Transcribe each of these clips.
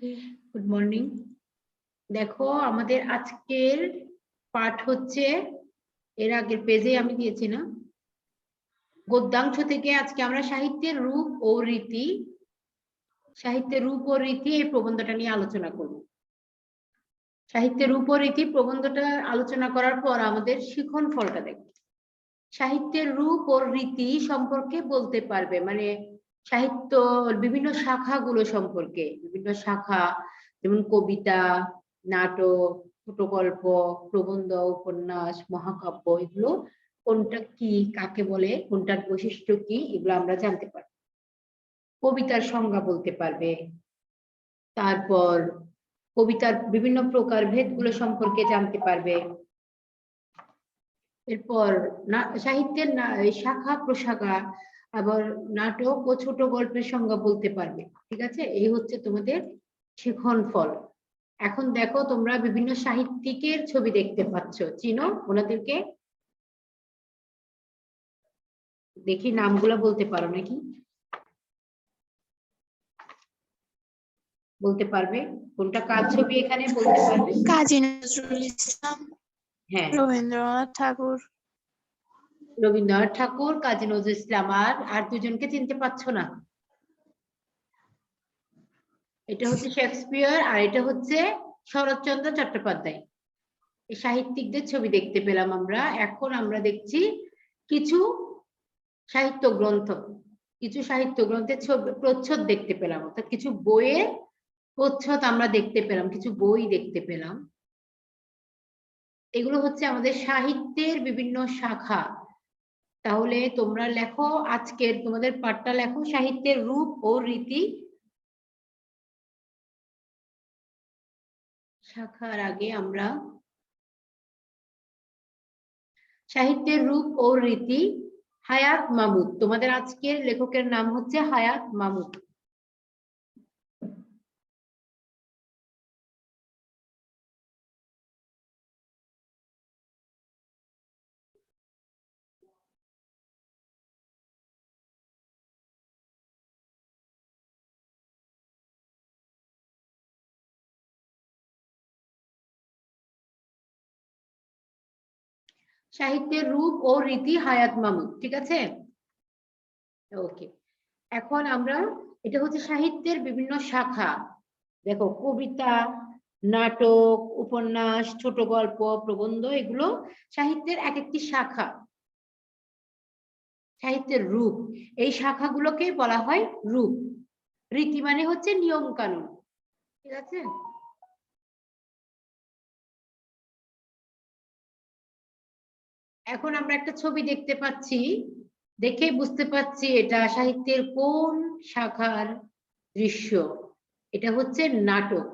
ওকে, good morning. দেখো আমাদের আজকের পাঠ হচ্ছে, এর আগের পেজে আমি দিয়েছি না, গদ্যাংশ থেকে আজকে আমরা সাহিত্যের রূপ ও রীতি এই প্রবন্ধটা নিয়ে আলোচনা করব। সাহিত্যের রূপ ও রীতি প্রবন্ধটা আলোচনা করার পর আমাদের শিখন ফলটা দেখো। সাহিত্যের রূপ ও রীতি সম্পর্কে বলতে পারবে, মানে সাহিত্য বিভিন্ন শাখাগুলো সম্পর্কে, বিভিন্ন শাখা যেমন কবিতা, নাটক, ছোট গল্প, প্রবন্ধ, উপন্যাস, মহাকাব্য, এগুলো কোনটা কি, কাকে বলে, কোনটার বৈশিষ্ট্য কি, এগুলো আমরা জানতে পারবো। কবিতার সংজ্ঞা বলতে পারবে, তারপর কবিতার বিভিন্ন প্রকারভেদ গুলো সম্পর্কে জানতে পারবে। এরপর সাহিত্যের শাখা প্রশাখা, আবার নাটক ও ছোট গল্পের সংজ্ঞা বলতে পারবে। ঠিক আছে, এই হচ্ছে তোমাদের শিখন ফল। এখন দেখো তোমরা বিভিন্ন সাহিত্যিকের ছবি দেখতে পাচ্ছ, চিনো ওনাদেরকে? দেখি নামগুলো বলতে পারো নাকি, বলতে পারবে কোনটা কার ছবি এখানে বলতে পারবে? কাজী নজরুল ইসলাম, হ্যাঁ, রবীন্দ্রনাথ ঠাকুর। রবীন্দ্রনাথ ঠাকুর, কাজী নজরুল ইসলাম, আর দুজনকে চিনতে পারছো না? এটা হচ্ছে শেক্সপিয়ার আর এটা হচ্ছে শরৎচন্দ্র চট্টোপাধ্যায়। এই সাহিত্যিকদের ছবি দেখতে পেলাম আমরা। এখন আমরা দেখছি কিছু সাহিত্য গ্রন্থ, ছবি প্রচ্ছদ দেখতে পেলাম, অর্থাৎ কিছু বইয়ের প্রচ্ছদ আমরা দেখতে পেলাম, কিছু বই দেখতে পেলাম। এগুলো হচ্ছে আমাদের সাহিত্যের বিভিন্ন শাখা। তাহলে তোমরা লেখো, আজকের তোমাদের পাঠটা লেখো, সাহিত্যের রূপ ও রীতি। শাখার আগে আমরা সাহিত্যের রূপ ও রীতি, হায়াত মাহমুদ। তোমাদের আজকের লেখকের নাম হচ্ছে হায়াত মাহমুদ। সাহিত্যের রূপ ও রীতি, হায়াত মাহমুদ। ঠিক আছে, ওকে। এখন আমরা, এটা হচ্ছে সাহিত্যের বিভিন্ন শাখা। দেখো, কবিতা, নাটক, উপন্যাস, ছোট গল্প, প্রবন্ধ, এগুলো সাহিত্যের এক একটি শাখা। সাহিত্যের রূপ, এই শাখাগুলোকে বলা হয় রূপ। রীতি মানে হচ্ছে নিয়ম কানুন। ঠিক আছে, এখন আমরা একটা ছবি দেখতে পাচ্ছি, দেখে বুঝতে পারছি এটা সাহিত্যের কোন শাখার দৃশ্য। এটা হচ্ছে নাটক,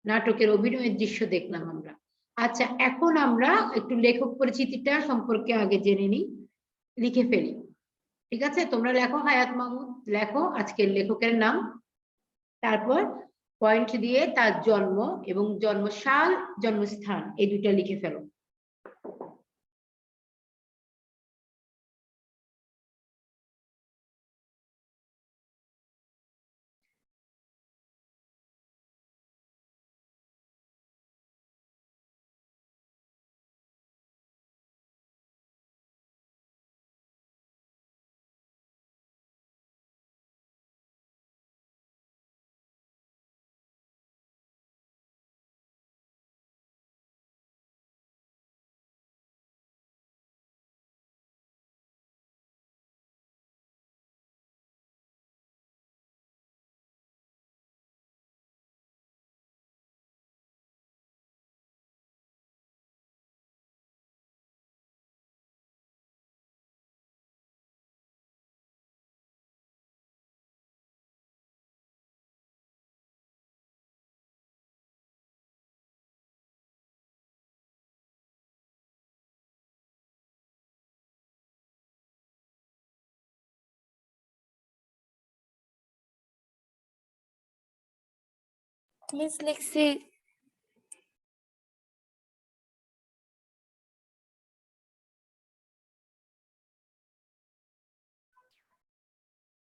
নাটকের অভিনয়ের দৃশ্য দেখলাম আমরা। আচ্ছা, এখন আমরা একটু লেখক পরিচিতিটা সম্পর্কে আগে জেনে নিই, লিখে ফেলি। ঠিক আছে, তোমরা লেখো হায়াত মাহমুদ, লেখো আজকের লেখকের নাম, তারপর পয়েন্ট দিয়ে তার জন্ম এবং জন্মসাল, জন্মস্থান, এই দুইটা লিখে ফেলো। মিস লিখছি।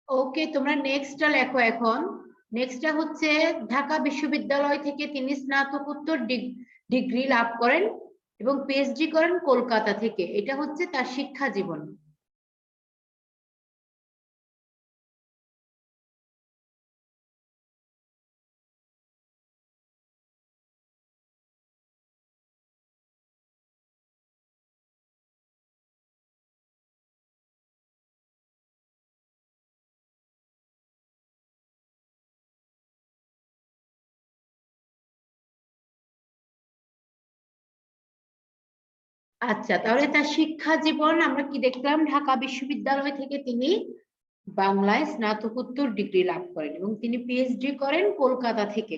ওকে, তোমরা নেক্সটটা লেখো এখন। নেক্সটটা হচ্ছে ঢাকা বিশ্ববিদ্যালয় থেকে তিনি স্নাতকোত্তর ডিগ্রি লাভ করেন এবং পিএইচডি করেন কলকাতা থেকে। এটা হচ্ছে তার শিক্ষা জীবন। আচ্ছা, তাহলে তার শিক্ষা জীবন আমরা কি দেখলাম? ঢাকা বিশ্ববিদ্যালয় থেকে তিনি বাংলায় স্নাতকোত্তর ডিগ্রি লাভ করেন এবং তিনি পিএইচডি করেন কলকাতা থেকে।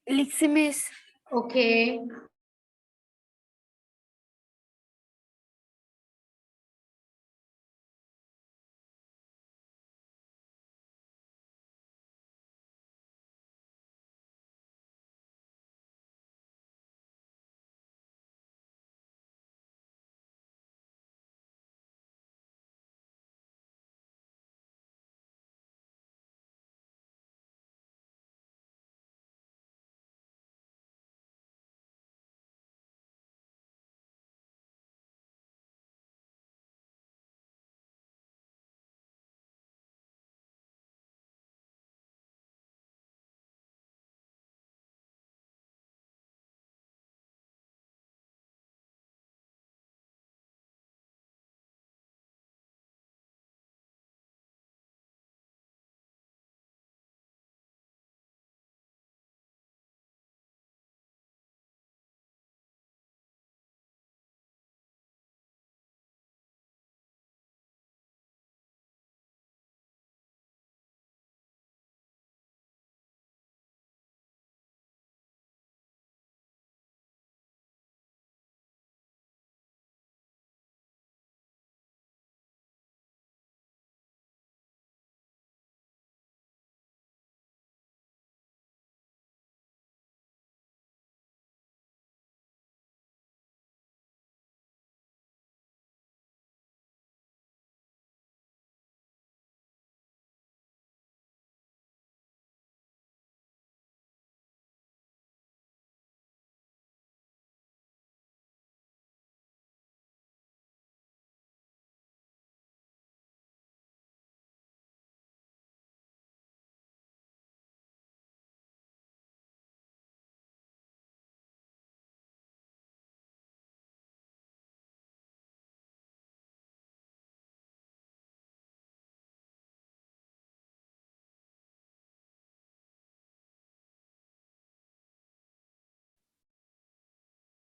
লিখছি মিস। ওকে,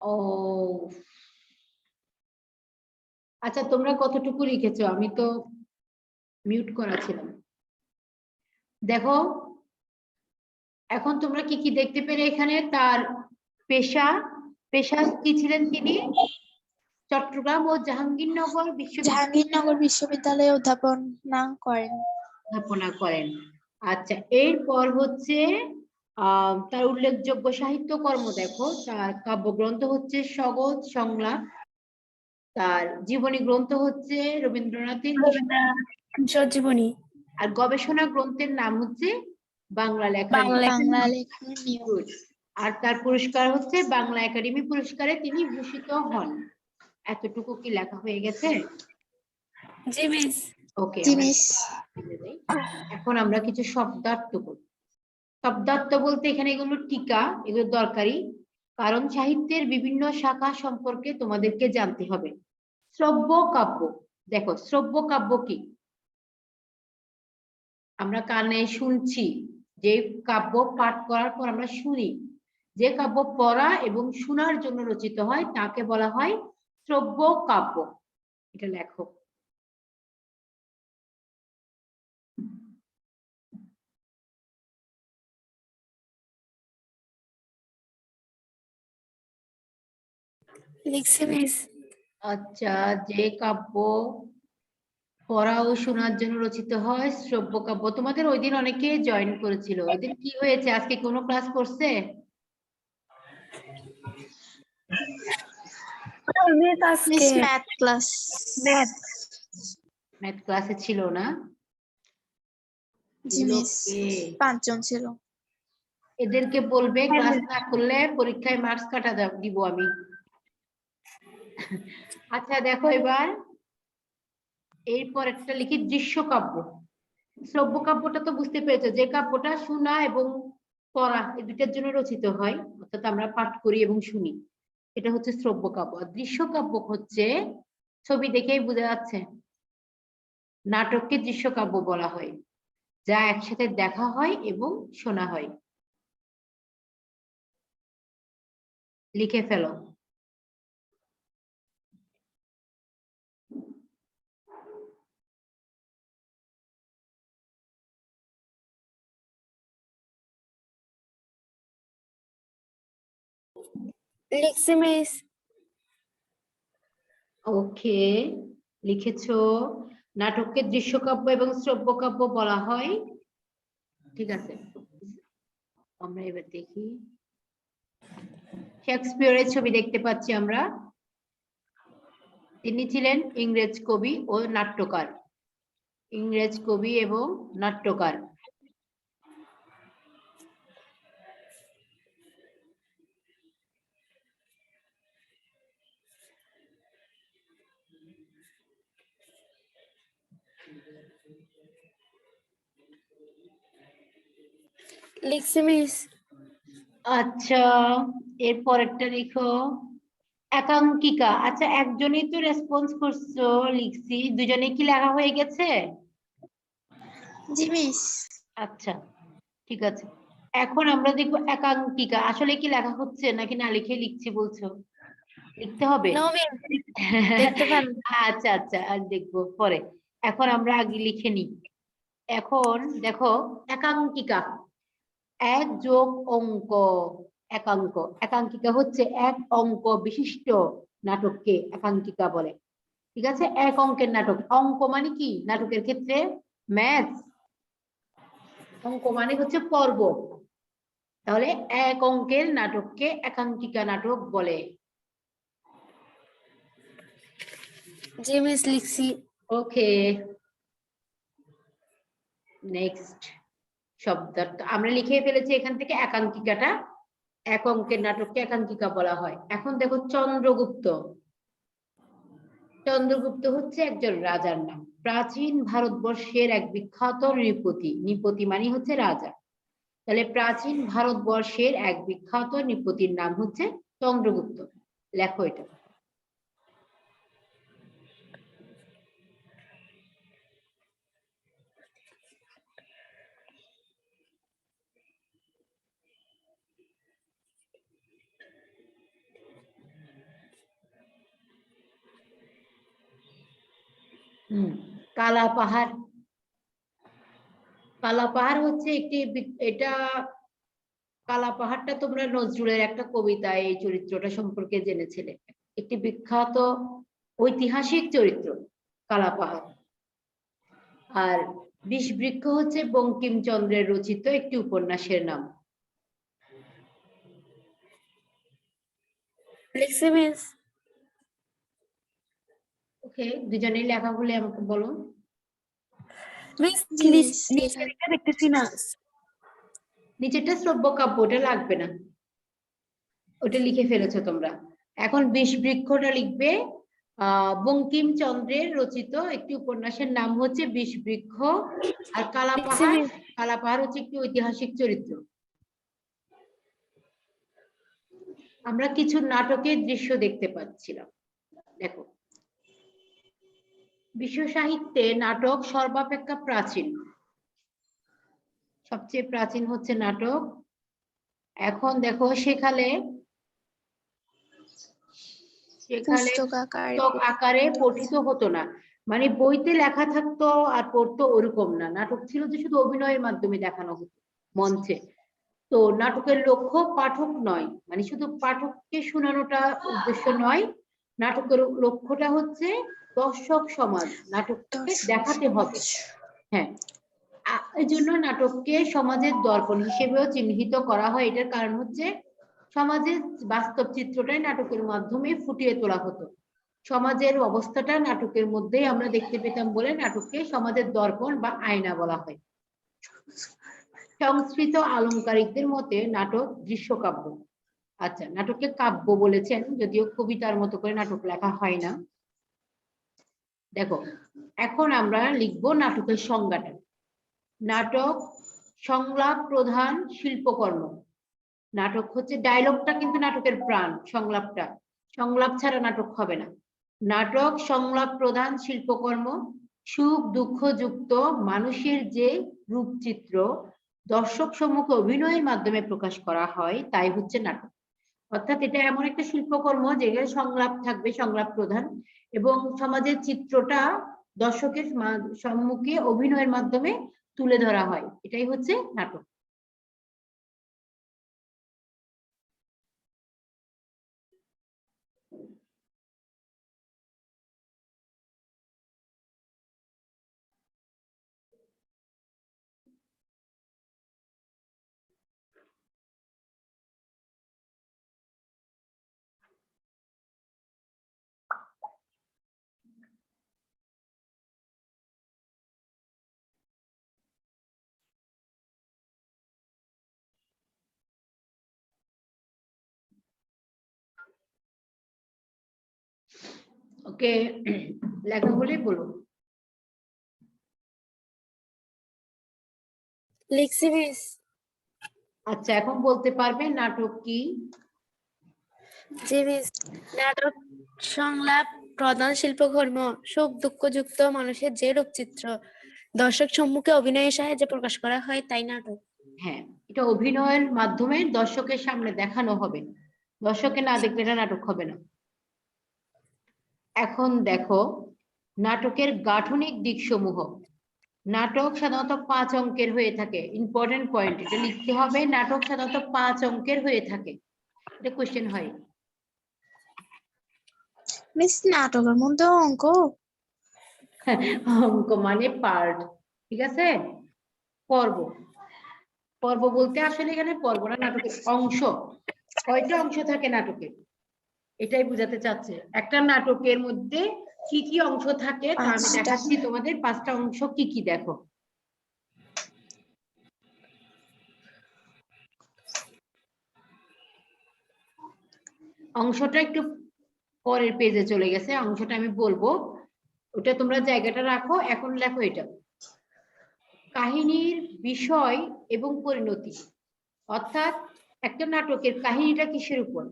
ও আচ্ছা, তোমরা কতটুকু লিখেছো? আমি তো মিউট করা ছিলাম। দেখো, এখন তোমরা কি কি দেখতে পেলে এখানে? তার পেশা পেশা কি ছিলেন তিনি? চট্টগ্রাম ও জাহাঙ্গীরনগর জাহাঙ্গীরনগর বিশ্ববিদ্যালয়ে অধ্যাপনা করেন। অধ্যাপনা করেন। আচ্ছা, এরপর হচ্ছে তার উল্লেখযোগ্য সাহিত্যকর্ম দেখো। তার কাব্যগ্রন্থ হচ্ছে স্বগত সংলাপ, তার জীবনী গ্রন্থ হচ্ছে রবীন্দ্রনাথের জীবনী, আর গবেষণা গ্রন্থের নাম হচ্ছে বাংলা লেখা। বাংলা লেখার নিয়ম। আর তার পুরস্কার হচ্ছে বাংলা একাডেমি পুরস্কারে তিনি ভূষিত হন। এতটুকু কি লেখা হয়ে গেছে? জি মিস। ওকে, এখন আমরা কিছু শব্দার্থ করব। শব্দার্থ বলতে এখানে এগুলো টিকা, এগুলো দরকারি, কারণ সাহিত্যের বিভিন্ন শাখা সম্পর্কে তোমাদেরকে জানতে হবে। শ্রব্য কাব্য, দেখো শ্রব্য কাব্য কি? আমরা কানে শুনছি, যে কাব্য পাঠ করার পর আমরা শুনি, যে কাব্য পড়া এবং শোনার জন্য রচিত হয় তাকে বলা হয় শ্রব্য কাব্য। এটা লেখো। লিখছি মিস। আচ্ছা, যে কাব্য পড়া ও শোনার জন্য রচিত হয় শ্রব্য কাব্য। তোমাদের ওই দিন অনেকে জয়েন করেছিল, ওই দিন কি হয়েছে? আজকে কোনো ক্লাস করছে? মিস আজকে ম্যাথ ক্লাস। ম্যাথ ম্যাথ ক্লাসে ছিল না? জি মিস, এগুলোকে 5 জন ছিল। এদেরকে বলবে ক্লাস না করলে পরীক্ষায় মার্কস কাটা দিব আমি। আচ্ছা দেখো এবার এরপর একটা লিখি দৃশ্যকাব্য। শ্রব্য কাব্যটা তো বুঝতে পেরেছো, যে কাব্যটা শোনা এবং পড়া এই দুটার জন্য রচিত হয়, অর্থাৎ আমরা পাঠ করি এবং শুনি, এটা হচ্ছে শ্রব্য কাব্য। আর দৃশ্যকাব্য হচ্ছে ছবি দেখেই বোঝা যাচ্ছে, নাটককে দৃশ্যকাব্য বলা হয়, যা একসাথে দেখা হয় এবং শোনা হয়। লিখে ফেলো। লিখছি মিস। ওকে, লিখেছো। নাটককে দৃশ্যকাব্য এবং শ্রব্যকাব্য বলা হয়, ঠিক আছে। আমরা এবার দেখি শেক্সপিয়রের ছবি দেখতে পাচ্ছি আমরা। তিনি ছিলেন ইংরেজ কবি ও নাট্যকার, ইংরেজ কবি এবং নাট্যকার। লিখছি মিস। আচ্ছা এরপর একটা লিখো একাঙ্কিকা। আচ্ছা একজনই তো রেসপন্স করছো, লিখছি, দুজনে কি লেখা হয়ে গেছে? জি মিস। আচ্ছা ঠিক আছে, এখন আমরা দেখবো একাঙ্কিকা আসলে কি লেখা হচ্ছে নাকি না লিখে লিখছি বলছো? লিখতে হবে? নো মিস, দেখতে পারেন। আচ্ছা আচ্ছা আর দেখবো পরে, এখন আমরা আগে লিখে নিই। এখন দেখো একাঙ্কিকা, 1 যোগ অঙ্ক, একাঙ্ক। একাঙ্কিকা হচ্ছে 1 অঙ্ক বিশিষ্ট নাটককে একাঙ্কিকা বলে, ঠিক আছে। 1 অঙ্কের নাটক, অঙ্ক মানে কি নাটকের ক্ষেত্রে? ম্যাথস। অঙ্ক মানে হচ্ছে পর্ব, তাহলে 1 অঙ্কের নাটককে একাঙ্কিকা নাটক বলে। জি মিস লিখছি। ওকে নেক্সট শব্দ আমরা লিখে ফেলেছি এখান থেকে, একাঙ্কিকাটা 1 অঙ্কের নাটককে একাঙ্কিকা বলা হয়। এখন দেখো চন্দ্রগুপ্ত। চন্দ্রগুপ্ত হচ্ছে একজন রাজার নাম, প্রাচীন ভারতবর্ষের এক বিখ্যাত নৃপতি। নৃপতি মানে হচ্ছে রাজা, তাহলে প্রাচীন ভারতবর্ষের এক বিখ্যাত নৃপতির নাম হচ্ছে চন্দ্রগুপ্ত। লেখো এটা। কালা পাহাড়। কালা পাহাড় হচ্ছে একটি, এটা কালা পাহাড়টা তোমরা নজরুলের একটা কবিতায় এই চরিত্রটা সম্পর্কে জেনেছিলে, একটি বিখ্যাত ঐতিহাসিক চরিত্র কালা পাহাড়। আর বিষবৃক্ষ হচ্ছে বঙ্কিমচন্দ্রের রচিত একটি উপন্যাসের নাম। লিখছি মিস। ওকে, দুজনেই লেখা হলে আমাকে বলো। মিস জি মিস, নিচেরটা দেখতেছি না। নিচেরটা শ্রব্য কাব্য, ওটা লাগবে না, ওটা লিখে ফেলেছো তোমরা। এখন বিষবৃক্ষটা লিখবে। বঙ্কিমচন্দ্রের রচিত একটি উপন্যাসের নাম হচ্ছে বিষবৃক্ষ। আর কালা লিখছি পাহাড়, মিস। কালা পাহাড় হচ্ছে একটি ঐতিহাসিক চরিত্র। আমরা কিছু নাটকের দৃশ্য দেখতে পাচ্ছিলাম, দেখো। বিশ্ব সাহিত্যে নাটক সর্বাপেক্ষা প্রাচীন, সবচেয়ে প্রাচীন হচ্ছে নাটক। এখন দেখো সেখানে পুস্তক আকারে পুস্তক আকারে পঠিত হতো না, মানে বইতে লেখা থাকতো আর পড়তো ওরকম না। নাটক ছিল যে শুধু অভিনয়ের মাধ্যমে দেখানো হতো মঞ্চে। তো নাটকের লক্ষ্য পাঠক নয়, মানে শুধু পাঠককে শোনানোটা উদ্দেশ্য নয়, নাটকের লক্ষ্যটা হচ্ছে দর্শক সমাজ, নাটককে দেখাতে হবে। হ্যাঁ, এই জন্য নাটককে সমাজের দর্পণ হিসেবেও চিহ্নিত করা হয়। এটার কারণ হচ্ছে সমাজের বাস্তব চিত্রটাই নাটকের মাধ্যমে ফুটিয়ে তোলা হতো। সমাজের অবস্থাটা নাটকের মধ্যেই আমরা দেখতে পেতাম বলে নাটককে সমাজের দর্পণ বা আয়না বলা হয়। সংস্কৃত আলংকারিকদের মতে নাটক দৃশ্যকাব্য। আচ্ছা, নাটককে কাব্য বলেছেন, যদিও কবিতার মতো করে নাটক লেখা হয় না। দেখো, এখন আমরা লিখবো নাটকের সংজ্ঞাটা। নাটক সংলাপ প্রধান শিল্পকর্ম। নাটক হচ্ছে ডায়লগটা কিন্তু নাটকের প্রাণ, সংলাপটা। সংলাপ ছাড়া নাটক হবে না। নাটক সংলাপ প্রধান শিল্পকর্ম, সুখ দুঃখ যুক্ত মানুষের যে রূপচিত্র দর্শক সম্মুখে অভিনয়ের মাধ্যমে প্রকাশ করা হয় তাই হচ্ছে নাটক। অর্থাৎ এটা এমন একটা শিল্পকর্ম যেখানে সংলাপ থাকবে, সংলাপ প্রধান, এবং সমাজের চিত্রটা দর্শকের সম্মুখে অভিনয়ের মাধ্যমে তুলে ধরা হয়, এটাই হচ্ছে নাটক। ওকে, লেখা হলেই বলো। লিখছি মিস। আচ্ছা, এখন বলতে পারবে নাটক কি? জি মিস। নাটক সংলাপ প্রধান শিল্পকর্ম, সুখ দুঃখ যুক্ত মানুষের যে রূপচিত্র দর্শক সম্মুখে অভিনয়ের সাহায্যে প্রকাশ করা হয় তাই নাটক। হ্যাঁ, এটা অভিনয়ের মাধ্যমে দর্শকের সামনে দেখানো হবে, দর্শকে না দেখলে এটা নাটক হবে না। এখন দেখো নাটকের গাঠনিক দিক সমূহ। নাটক সাধারণত 5 অঙ্কের হয়ে থাকে। ইম্পর্টেন্ট পয়েন্ট, এটা লিখতে হবে। নাটক সাধারণত 5 অঙ্কের হয়ে থাকে, এটা কোশ্চেন হয়। মিস নাটকের মধ্যে অঙ্ক? অঙ্ক মানে পার্ট, ঠিক আছে, পর্ব। পর্ব বলতে আসলে এখানে পর্ব না, নাটকের অংশ। কয়টা অংশ থাকে নাটকে, এটাই বুঝাতে চাচ্ছে। একটা নাটকের মধ্যে কি কি অংশ থাকে তা আমি 5টা। দেখাচ্ছি তোমাদের। 5টা অংশ কি কি দেখো। অংশটা একটু পরের পেজে চলে গেছে, অংশটা আমি বলবো, ওটা তোমরা জায়গাটা রাখো। এখন লেখো এটা। কাহিনীর বিষয় এবং পরিণতি, অর্থাৎ একটা নাটকের কাহিনীটা কিসের উপর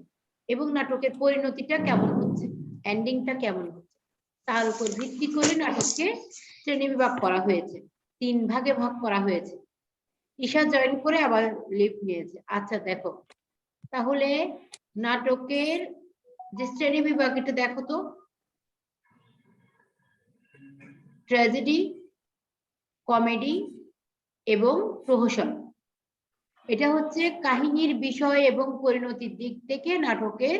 এবং নাটকের পরিণতিটা কেমন হচ্ছে, এন্ডিংটা কেমন হচ্ছে, তার উপর ভিত্তি করে নাটককে শ্রেণীবিভাগ করা হয়েছে, 3 ভাগে ভাগ করা হয়েছে। ঈশা জয়েন করে আবার লিভ নিয়েছে। আচ্ছা দেখো, তাহলে নাটকের যে শ্রেণী বিভাগ এটা দেখো তো। ট্র্যাজেডি, কমেডি এবং প্রহসন। এটা হচ্ছে কাহিনীর বিষয় এবং পরিণতির দিক থেকে নাটকের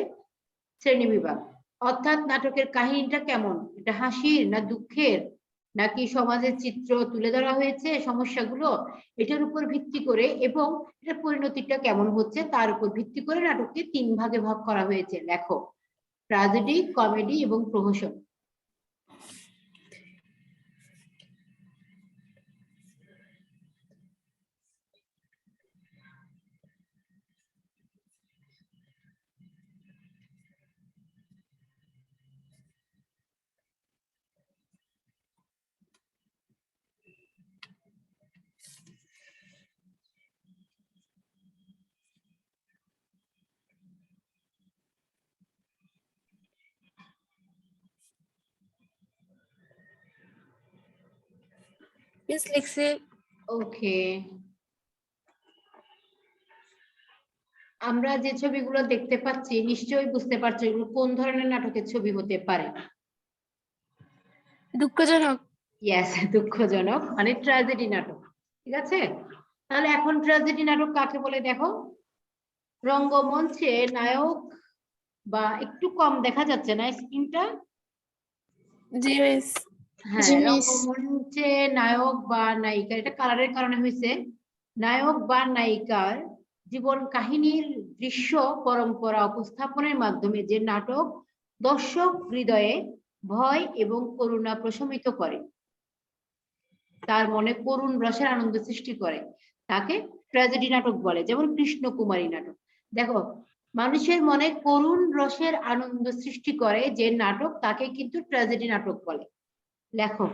শ্রেণী বিভাগ। অর্থাৎ নাটকের কাহিনীটা কেমন, এটা হাসির না দুঃখের, নাকি সমাজের চিত্র তুলে ধরা হয়েছে সমস্যাগুলো, এটার উপর ভিত্তি করে, এবং এটার পরিণতিটা কেমন হচ্ছে তার উপর ভিত্তি করে নাটককে 3 ভাগে ভাগ করা হয়েছে। লেখো, ট্র্যাজেডি, কমেডি এবং প্রহসন। মিস লিখছি। ওকে, আমরা যে ছবিগুলো দেখতে পাচ্ছি নিশ্চয়ই বুঝতে পারছো এগুলো কোন ধরনের নাটকের ছবি হতে পারে। দুঃখজনক। ইয়েস, দুঃখজনক মানে ট্র্যাজেডি নাটক, ঠিক আছে। তাহলে এখন ট্র্যাজেডি নাটক কাকে বলে দেখো। রঙ্গমঞ্চে নায়ক, বা একটু কম দেখা যাচ্ছে না স্ক্রিনটা? জি মিস। হ্যাঁ, জি মিস। রঙ্গমঞ্চে নায়ক বা নায়িকা, এটা কালারের কারণে হয়েছে। নায়ক বা নায়িকার জীবন কাহিনীর দৃশ্য পরম্পরা উপস্থাপনের মাধ্যমে যে নাটক দর্শক হৃদয়ে ভয় এবং করুণা প্রশমিত করে, তার মনে করুণ রসের আনন্দ সৃষ্টি করে, তাকে ট্র্যাজেডি নাটক বলে। যেমন কৃষ্ণকুমারী নাটক। দেখো, মানুষের মনে করুণ রসের আনন্দ সৃষ্টি করে যে নাটক, তাকে কিন্তু ট্র্যাজেডি নাটক বলে। লেখো।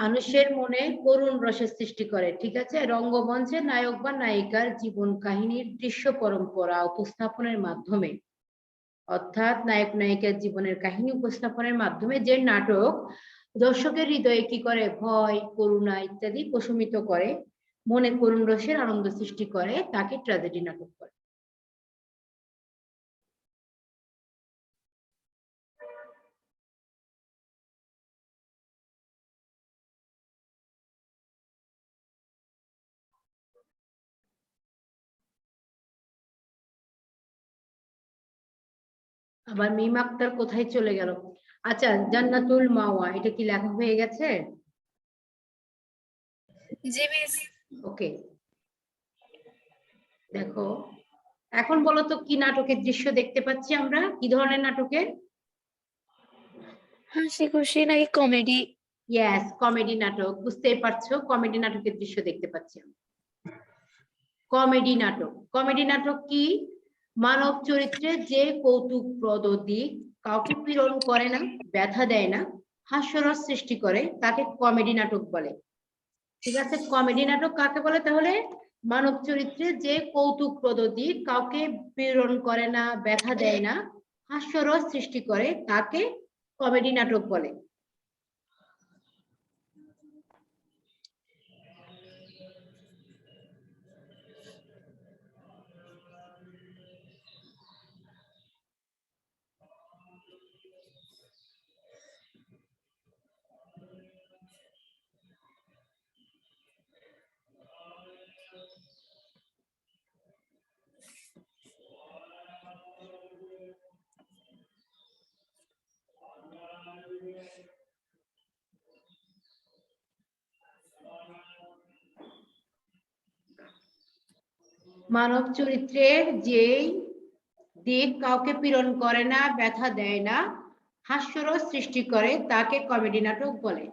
মানুষের মনে করুণ রসের সৃষ্টি করে, ঠিক আছে। রঙ্গমঞ্চে নায়ক বা নায়িকার জীবন কাহিনীর দৃশ্য পরম্পরা উপস্থাপনের মাধ্যমে, অর্থাৎ নায়ক নায়িকার জীবনের কাহিনী উপস্থাপনের মাধ্যমে যে নাটক দর্শকের হৃদয়ে কি করে, ভয়, করুণা ইত্যাদি প্রশমিত করে, মনে করুণ রসের আনন্দ সৃষ্টি করে, তাকে ট্র্যাজেডি নাটক বলে। আবার মিম আক্তার কোথায় চলে গেল? আচ্ছা, জান্নাতুল মাওয়া, এটা কি লেখা হয়ে গেছে? জি মিস। ওকে, দেখো এখন বলো তো কি নাটকের দৃশ্য দেখতে পাচ্ছি আমরা? কি ধরনের নাটকের? হাসি খুশি নাকি কমেডি? ইয়েস, কমেডি নাটক। বুঝতেই পারছো, কমেডি নাটকের দৃশ্য দেখতে পাচ্ছি আমরা। কমেডি নাটক। কমেডি নাটক কি? মানব চরিত্রের যে কৌতুকপ্রদ দিক কাউকে পীড়ন করে না, ব্যথা দেয় না, হাস্যরস সৃষ্টি করে, তাকে কমেডি নাটক বলে। ঠিক আছে, কমেডি নাটক কাকে বলে তাহলে? মানব চরিত্রের যে কৌতুকপ্রদ দিক কাউকে পীড়ন করে না, ব্যথা দেয় না, হাস্যরস সৃষ্টি করে, তাকে কমেডি নাটক বলে। মানব চরিত্রের যেই দিক কাউকে পীড়ন করে না, ব্যথা দেয় না, হাস্যরস সৃষ্টি করে, তাকে কমেডি নাটক বলে।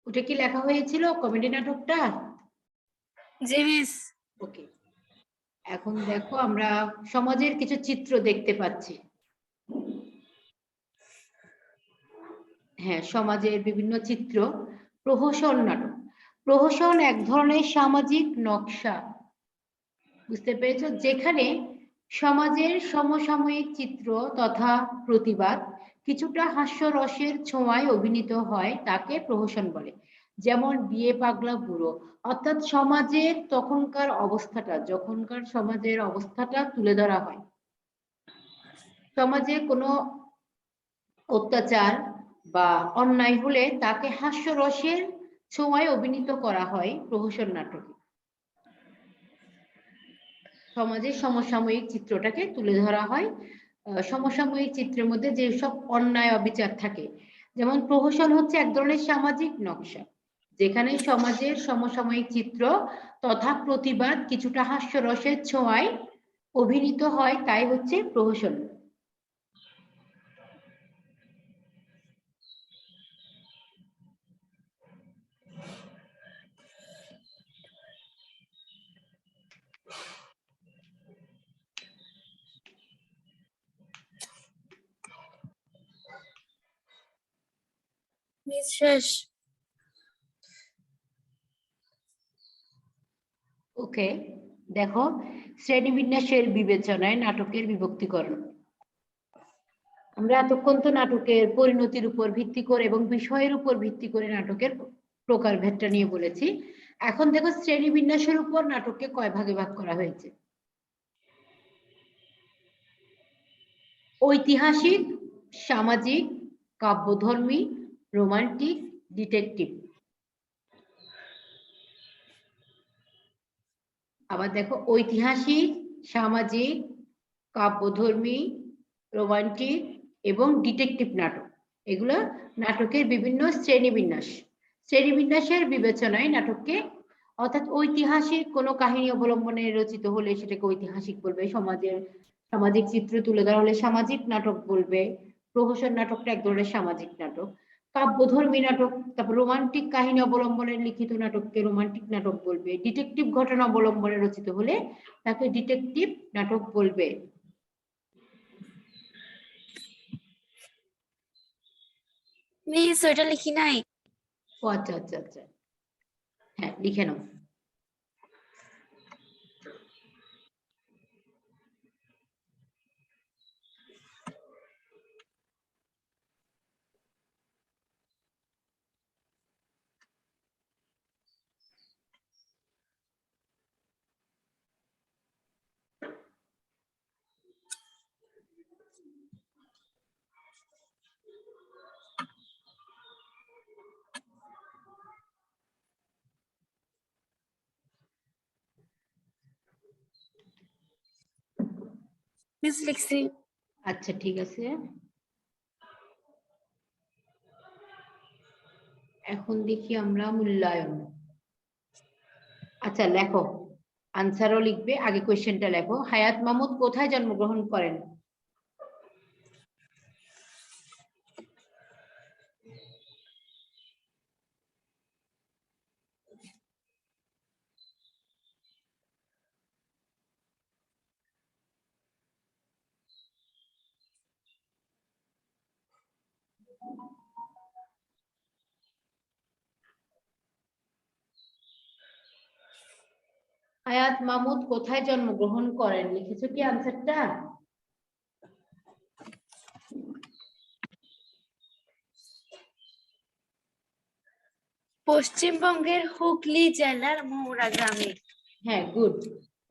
ওটা কি লেখা হয়েছিল কমেডি নাটকটা? জি মিস। ওকে, এখন দেখো আমরা সমাজের কিছু চিত্র দেখতে পাচ্ছি। হ্যাঁ, সমাজের বিভিন্ন চিত্র। প্রহসন নাটক। প্রহসন এক ধরনের সামাজিক নকশা, বুঝতে পেরেছো, যেখানে সমাজের সমসাময়িক চিত্র তথা প্রতিবাদ কিছুটা হাস্যরসের ছোঁয়ায় অভিনীত হয়, তাকে প্রহসন বলে। যেমন বিয়ে পাগলা বুড়ো, অর্থাৎ সমাজের তখনকার অবস্থাটা, যখনকার সমাজের অবস্থাটা তুলে ধরা হয়। সমাজে কোনো অত্যাচার বা অন্যায় হলে তাকে হাস্যরসের ছোঁয়ায় অভিনীত করা হয় প্রহসন নাটকে। সমাজের সমসাময়িক চিত্রটাকে তুলে ধরা হয়। সমসাময়িক চিত্রের মধ্যে যেসব অন্যায় অবিচার থাকে, যেমন প্রহসন হচ্ছে এক ধরনের সামাজিক নকশা, যেখানে সমাজের সমসাময়িক চিত্র তথা প্রতিবাদ কিছুটা হাস্যরসের ছোঁয়ায় অভিনীত হয়, তাই হচ্ছে প্রহসন। মিস শেষ। ওকে, দেখো, শ্রেণীবিন্যাসের বিবেচনায় নাটকের বিভক্তিকরণ। আমরা এতক্ষণ তো নাটকের পরিণতির উপর ভিত্তি করে এবং বিষয়ের উপর ভিত্তি করে নাটকের প্রকারভেদটা নিয়ে বলেছি। এখন দেখো শ্রেণীবিন্যাসের উপর নাটককে কয় ভাগে ভাগ করা হয়েছে। ঐতিহাসিক, সামাজিক, কাব্যধর্মী, রোমান্টিক, ডিটেকটিভ। আবার দেখো ঐতিহাসিক, সামাজিক, কাব্যধর্মী, রোমান্টিক এবং ডিটেকটিভ নাটক, এগুলো নাটকের বিভিন্ন শ্রেণীবিন্যাস। শ্রেণীবিন্যাসের বিবেচনায় নাটককে, অর্থাৎ ঐতিহাসিক কোনো কাহিনী অবলম্বনে রচিত হলে সেটাকে ঐতিহাসিক বলবে, সামাজিক চিত্র তুলে ধরা হলে সামাজিক নাটক বলবে, প্রহসন নাটকটা এক ধরনের সামাজিক নাটক, কাব্যধর্মী নাটক, তারপর রোমান্টিক কাহিনী অবলম্বনে লিখিত নাটককে রোমান্টিক নাটক বলবে, ডিটেকটিভ ঘটনা অবলম্বনে রচিত হলে তাকে ডিটেকটিভ নাটক বলবে। মিস ওইটা লিখি নাই। ও আচ্ছা আচ্ছা আচ্ছা, হ্যাঁ লিখে নাও। মিস লিখছি। আচ্ছা ঠিক আছে, এখন দেখি আমরা মূল্যায়ন। আচ্ছা লেখো, আনসারও লিখবে, আগে কোয়েশ্চেনটা লেখো। হায়াত মাহমুদ কোথায় জন্মগ্রহণ করেন? হায়াত মাহমুদ কোথায় জন্মগ্রহণ করেন, লিখেছো কি আনসারটা? পশ্চিমবঙ্গের হুগলি জেলার মৌরা গ্রামে। হ্যাঁ গুড,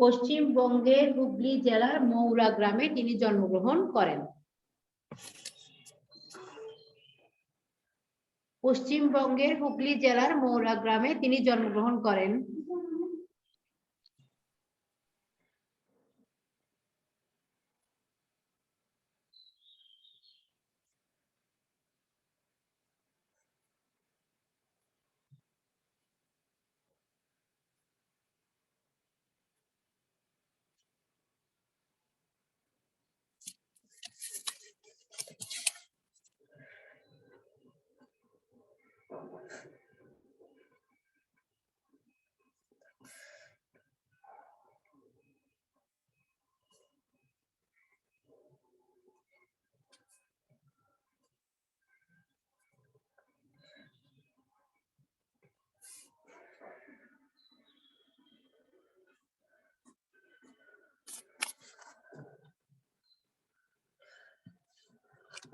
পশ্চিমবঙ্গের হুগলি জেলার মৌরা গ্রামে তিনি জন্মগ্রহণ করেন। পশ্চিমবঙ্গের হুগলি জেলার মৌরা গ্রামে তিনি জন্মগ্রহণ করেন।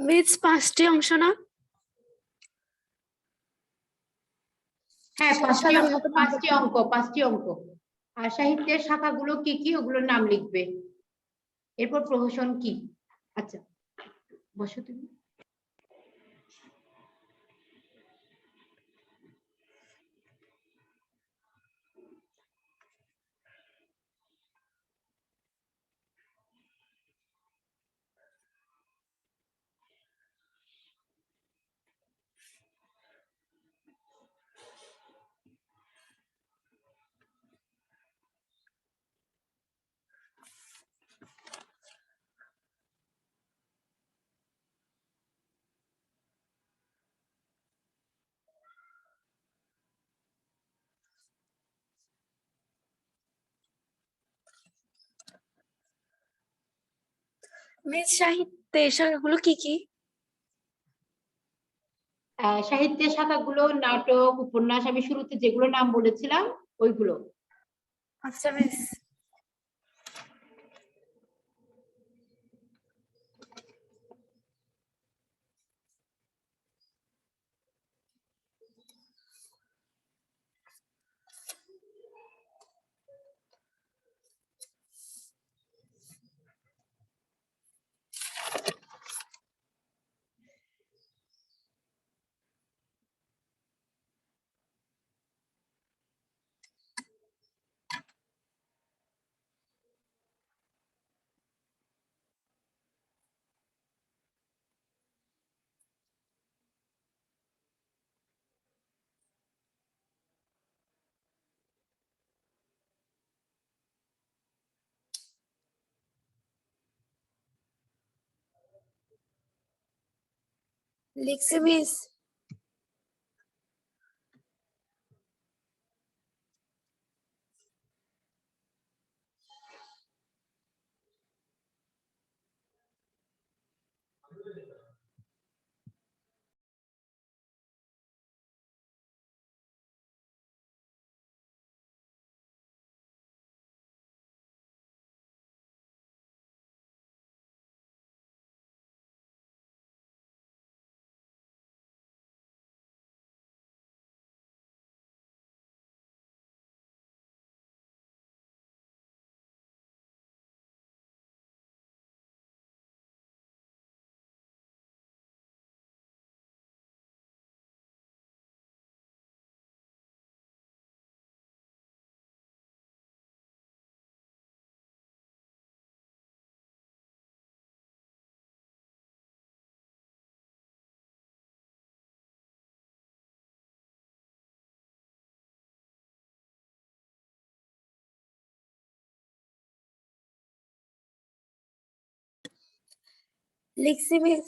মিস 5টি অংশ না? হ্যাঁ সাধারণত পাঁচটি অঙ্ক। আর সাহিত্যের শাখাগুলো কি কি ওগুলোর নাম লিখবে, এরপর প্রহসন কি। আচ্ছা বসো তুমি। মিস সাহিত্যের শাখাগুলো কি কি? সাহিত্যের শাখাগুলো নাটক, উপন্যাস, আমি শুরুতে যেগুলো নাম বলেছিলাম ওইগুলো। আচ্ছা মিস। লিখছি মিস। লিখছি মিস।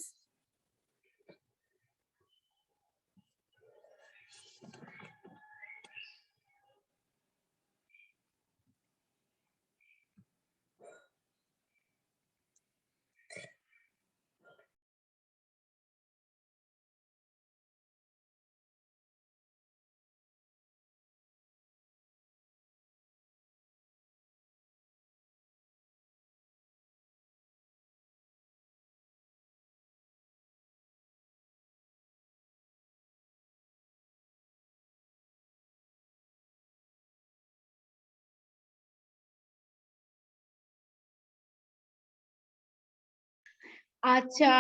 আচ্ছা,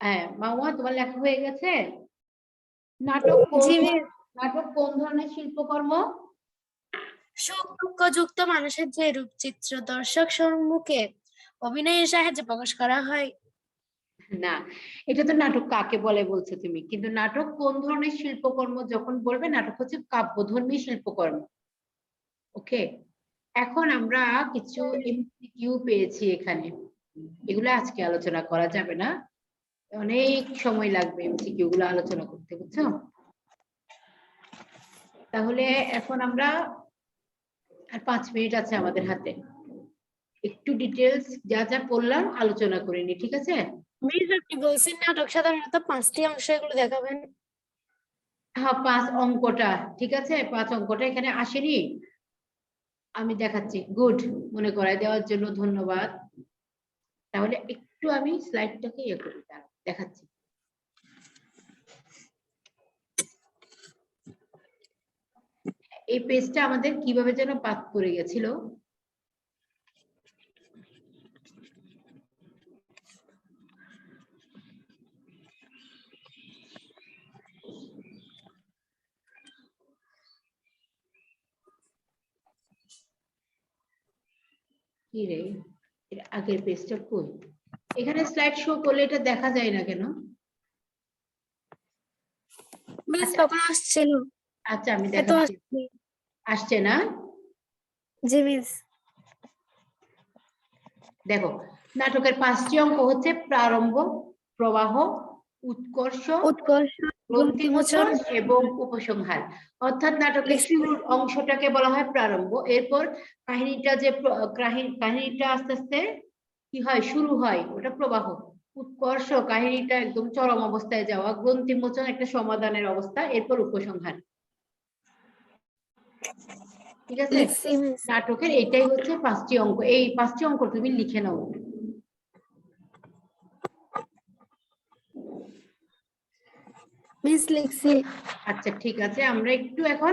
হ্যাঁ মামা, তোমার লেখা হয়ে গেছে? নাটক জি মিস। নাটক কোন ধরনের শিল্পকর্ম? সুখ দুঃখযুক্ত মানুষের যে রূপচিত্র দর্শক সম্মুখে অভিনয়ের সাহায্যে প্রকাশ করা হয়। না, এটা তো নাটক কাকে বলে বলছো তুমি, কিন্তু নাটক কোন ধরনের শিল্পকর্ম যখন বলবে, নাটক হচ্ছে কাব্যধর্মী শিল্পকর্ম। ওকে, এখন আমরা কিছু এমসিকিউ পেয়েছি এখানে, এগুলো আজকে আলোচনা করা যাবে না, অনেক সময় লাগবে এমসিকিউ গুলো আলোচনা করতে, বুঝছো? তাহলে এখন আমরা আর 5 মিনিট আছে আমাদের হাতে, একটু ডিটেলস যা যা পড়লাম আলোচনা করে নি, ঠিক আছে? মিস আপনি বলছেন নাটক সাধারণত 5টি অংশ, এগুলো দেখাবেন। হ্যাঁ, 5 অঙ্কটা, ঠিক আছে, 5 অঙ্কটা এখানে আসেনি, আমি দেখাচ্ছি। গুড, মনে করাই দেওয়ার জন্য ধন্যবাদ। তাহলে একটু আমি স্লাইডটাকে ইয়ে করি, দেখাচ্ছি। এই পেজটা আমাদের কিভাবে যেন বাদ করে গেছিল, কি রে, এর আগের পেজটা কই? এখানে স্লাইড শো করলে এটা দেখা যায় না কেন? মিস তখন আসছিল। আচ্ছা, আমি এত দেখাচ্ছি, আসছে। আসছে না? জি মিস। দেখো, নাটকের 5টি অঙ্ক হচ্ছে প্রারম্ভ, প্রবাহ, উৎকর্ষ, উৎকর্ষ, গ্রন্থিমোচন গ্রন্থিমোচন। এবং উপসংহার। অর্থাৎ নাটকের শুরুর অংশটাকে বলা হয় প্রারম্ভ, এরপর কাহিনীটা যে কাহিনীটা আস্তে আস্তে কি হয়, শুরু হয়, ওটা প্রবাহ। উৎকর্ষ কাহিনীটা একদম চরম অবস্থায় যাওয়া, গ্রন্থি মোচন একটা সমাধানের অবস্থা, এরপর উপসংহার। ঠিক আছে, লিখছি মিস। নাটকের এটাই হচ্ছে 5টি অঙ্ক। এই 5টি অঙ্ক তুমি লিখে নাও। মিস লিখছি। আচ্ছা ঠিক আছে, আমরা একটু এখন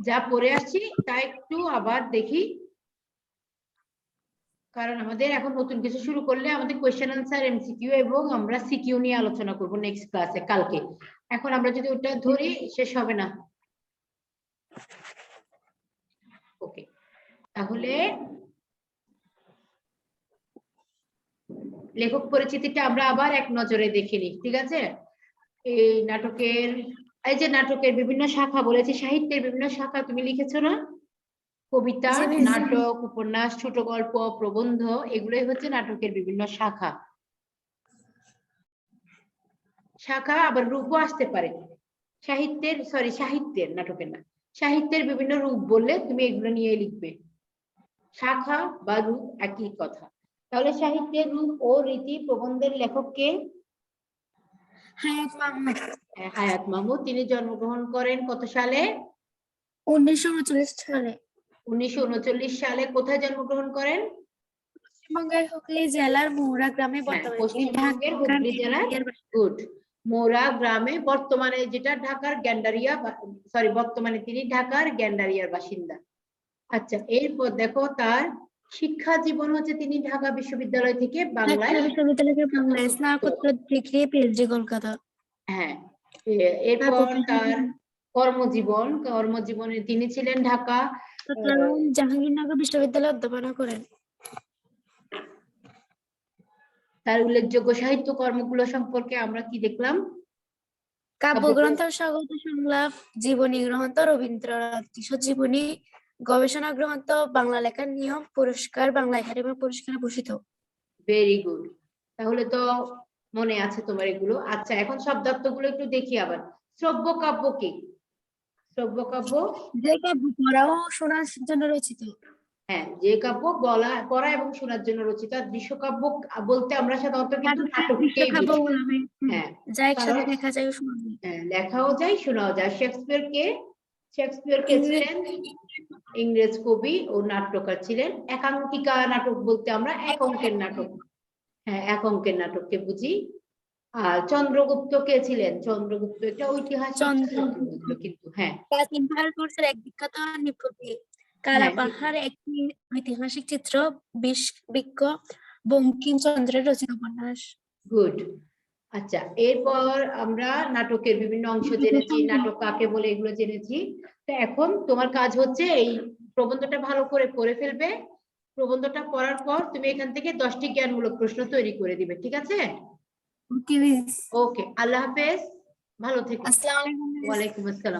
যা পড়ে আসছি তা একটু আবার দেখি, কারণ আমাদের এখন নতুন কিছু শুরু করলে আমাদের কোয়েশ্চেন আনসার, এমসিকিউ এবং আমরা সিকিউ নিয়ে আলোচনা করব নেক্সট ক্লাসে, কালকে। এখন আমরা যদি ওটা ধরি শেষ হবে না। ওকে, তাহলে লেখক পরিচিতিটা আমরা আবার এক নজরে দেখে নিই। ঠিক আছে, এই নাটকের, এই যে নাটকের বিভিন্ন শাখা বলেছি, সাহিত্যের বিভিন্ন শাখা তুমি লিখেছো না? কবিতা, জি, মিস। নাটক, উপন্যাস, ছোট গল্প, প্রবন্ধ, এগুলোই হচ্ছে নাটকের বিভিন্ন শাখা। শাখা আবার রূপও আসতে পারে সাহিত্যের, সাহিত্যের, নাটকের না, সাহিত্যের বিভিন্ন রূপ বললে তুমি এগুলো নিয়ে লিখবে। শাখা বা রূপ একই কথা। তাহলে সাহিত্যের রূপ ও রীতি প্রবন্ধের লেখককে হায়াত মাহমুদ। হায়াত মাহমুদ। তিনি জন্মগ্রহণ করেন কত সালে? 1939 সালে। 1939 সালে। কোথায় জন্মগ্রহণ করেন? পশ্চিমবঙ্গের হুগলি জেলার মৌরা গ্রামে, বর্তমানে তিনি পশ্চিমবঙ্গের ঢাকার হুগলি জেলার, গেন্ডারিয়ার বাসিন্দা। গুড, মোরা গ্রামে, বর্তমানে যেটা ঢাকার গ্যান্ডারিয়া, বর্তমানে তিনি ঢাকার গ্যান্ডারিয়ার বাসিন্দা। আচ্ছা, এরপর দেখো তার শিক্ষা জীবন হচ্ছে তিনি ঢাকা বিশ্ববিদ্যালয় থেকে বাংলায়, ঢাকা বিশ্ববিদ্যালয় থেকে বাংলায় স্নাতকোত্তর ডিগ্রি, পিএইচডি কলকাতা। হ্যাঁ, এরপর তার কর্মজীবনে তিনি ছিলেন ঢাকা চট্টগ্রাম জাহাঙ্গীরনগর বিশ্ববিদ্যালয়ে অধ্যাপনা করেন। তার উল্লেখযোগ্য সাহিত্য কর্মগুলো সম্পর্কে আমরা কি দেখলাম? কাব্যগ্রন্থ স্বাগত সংলাপ, জীবনী গ্রন্থ, রবীন্দ্রনাথ কিশোর জীবনী, গবেষণা গ্রন্থ, বাংলা লেখার নিয়ম, পুরস্কার, বাংলা একাডেমি পুরস্কারে ভূষিত। ভেরি গুড, তাহলে তো মনে আছে তোমার এগুলো। আচ্ছা, এখন শব্দার্থগুলো একটু দেখি আবার। শ্রব্য কাব্য কি? শ্রব্য কাব্য, যে কাব্য পড়া ও শোনার জন্য রচিত। হ্যাঁ, যে কাব্য পড়া এবং শোনার জন্য রচিত। আর দৃশ্যকাব্য বলতে আমরা সাধারণত কিন্তু নাটককেই কাব্য বুঝি। বলা হয়, হ্যাঁ, যা একসাথে দেখা যায় ও শোনা যায়। লেখাও যায়, শোনাও যায়। শেক্সপিয়ার কে ছিলেন? ইংরেজ কবি ও নাট্যকার ছিলেন। একাঙ্কিকা নাটক বলতে আমরা এক অঙ্কের নাটক, হ্যাঁ, এক অঙ্কের নাটককে বুঝি। আর চন্দ্রগুপ্ত কে ছিলেন? চন্দ্রগুপ্ত একটা ঐতিহাসিক চরিত্র কিন্তু, হ্যাঁ, প্রাচীন ভারতবর্ষের এক বিখ্যাত নৃপতি। কালা পাহাড় একটি ঐতিহাসিক চিত্র, বৃক্ষ বঙ্কিমচন্দ্রের রচিত উপন্যাস। গুড। আচ্ছা, এরপর আমরা নাটকের বিভিন্ন অংশ জেনেছি, নাটক কাকে বলে এগুলো জেনেছি। তো এখন তোমার কাজ হচ্ছে এই প্রবন্ধটা ভালো করে পড়ে ফেলবে। প্রবন্ধটা পড়ার পর তুমি এখান থেকে 10টি জ্ঞানমূলক প্রশ্ন তৈরি করে দিবে। ঠিক আছে? ওকে মিস। ওকে, আল্লাহ হাফেজ, ভালো থেকো। আসসালামু আলাইকুম মিস। ওয়ালাইকুম আসসালাম।